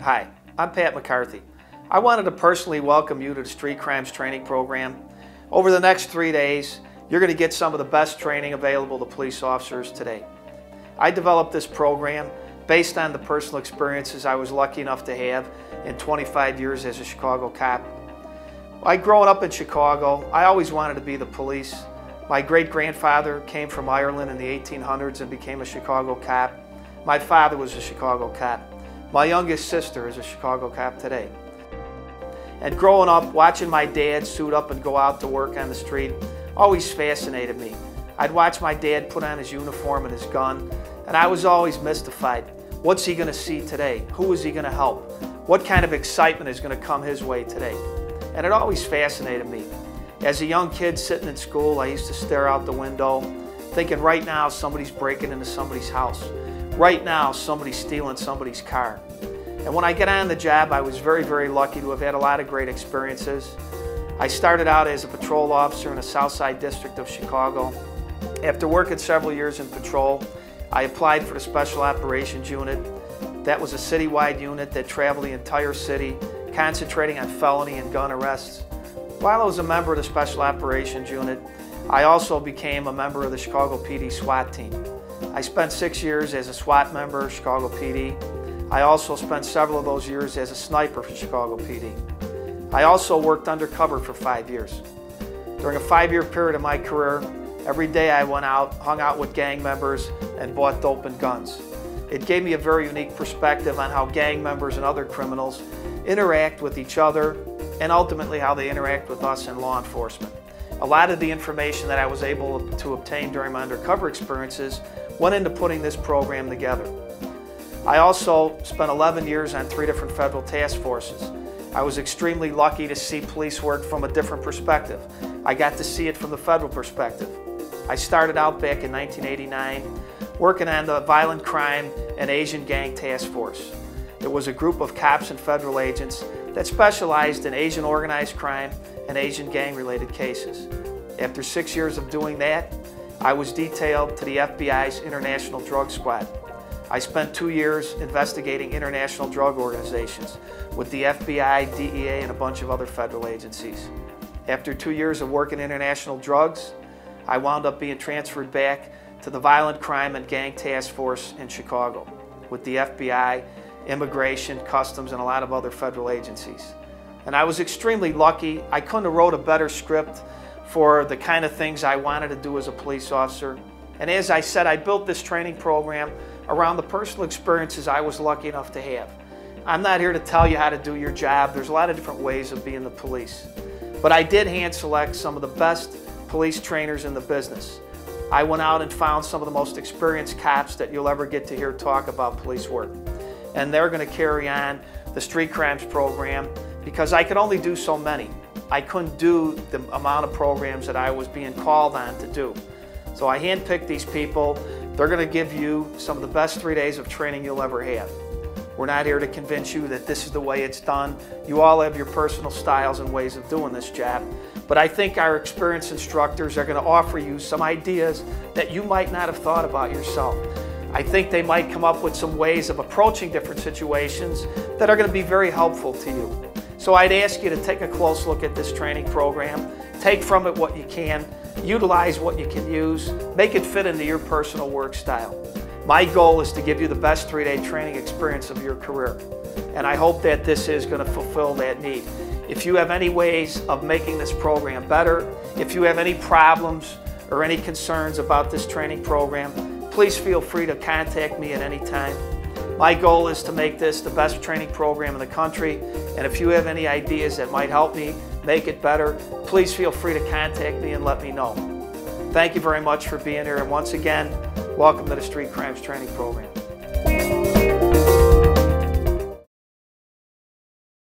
Hi, I'm Pat McCarthy. I wanted to personally welcome you to the Street Crimes Training Program. Over the next 3 days, you're going to get some of the best training available to police officers today. I developed this program based on the personal experiences I was lucky enough to have in 25 years as a Chicago cop. Growing up in Chicago, I always wanted to be the police. My great-grandfather came from Ireland in the 1800s and became a Chicago cop. My father was a Chicago cop. My youngest sister is a Chicago cop today. And growing up, watching my dad suit up and go out to work on the street always fascinated me. I'd watch my dad put on his uniform and his gun, and I was always mystified. What's he going to see today? Who is he going to help? What kind of excitement is going to come his way today? And it always fascinated me. As a young kid sitting in school, I used to stare out the window, thinking right now somebody's breaking into somebody's house. Right now somebody's stealing somebody's car. And when I got on the job, I was very, very lucky to have had a lot of great experiences. I started out as a patrol officer in the Southside District of Chicago. After working several years in patrol, I applied for the Special Operations Unit. That was a citywide unit that traveled the entire city, concentrating on felony and gun arrests. While I was a member of the Special Operations Unit, I also became a member of the Chicago PD SWAT team. I spent 6 years as a SWAT member of Chicago PD. I also spent several of those years as a sniper for Chicago PD. I also worked undercover for 5 years. During a 5-year period of my career, every day I went out, hung out with gang members, and bought dope and guns. It gave me a very unique perspective on how gang members and other criminals interact with each other, and ultimately how they interact with us in law enforcement. A lot of the information that I was able to obtain during my undercover experiences went into putting this program together. I also spent 11 years on 3 different federal task forces. I was extremely lucky to see police work from a different perspective. I got to see it from the federal perspective. I started out back in 1989 working on the Violent Crime and Asian Gang Task Force. It was a group of cops and federal agents that specialized in Asian organized crime and Asian gang-related cases. After 6 years of doing that, I was detailed to the FBI's International Drug Squad. I spent 2 years investigating international drug organizations with the FBI, DEA, and a bunch of other federal agencies. After 2 years of working international drugs, I wound up being transferred back to the Violent Crime and Gang Task Force in Chicago with the FBI, Immigration, Customs, and a lot of other federal agencies. And I was extremely lucky. I couldn't have wrote a better script for the kind of things I wanted to do as a police officer. And as I said, I built this training program around the personal experiences I was lucky enough to have. I'm not here to tell you how to do your job. There's a lot of different ways of being the police. But I did hand select some of the best police trainers in the business. I went out and found some of the most experienced cops that you'll ever get to hear talk about police work. And they're going to carry on the Street Crimes program because I could only do so many. I couldn't do the amount of programs that I was being called on to do. So I handpicked these people. They're going to give you some of the best 3 days of training you'll ever have. We're not here to convince you that this is the way it's done. You all have your personal styles and ways of doing this job. But I think our experienced instructors are going to offer you some ideas that you might not have thought about yourself. I think they might come up with some ways of approaching different situations that are going to be very helpful to you. So I'd ask you to take a close look at this training program, take from it what you can, utilize what you can use, make it fit into your personal work style. My goal is to give you the best 3-day training experience of your career, and I hope that this is going to fulfill that need. If you have any ways of making this program better, if you have any problems or any concerns about this training program, please feel free to contact me at any time. My goal is to make this the best training program in the country, and if you have any ideas that might help me make it better, please feel free to contact me and let me know. Thank you very much for being here, and once again, welcome to the Street Crimes Training Program.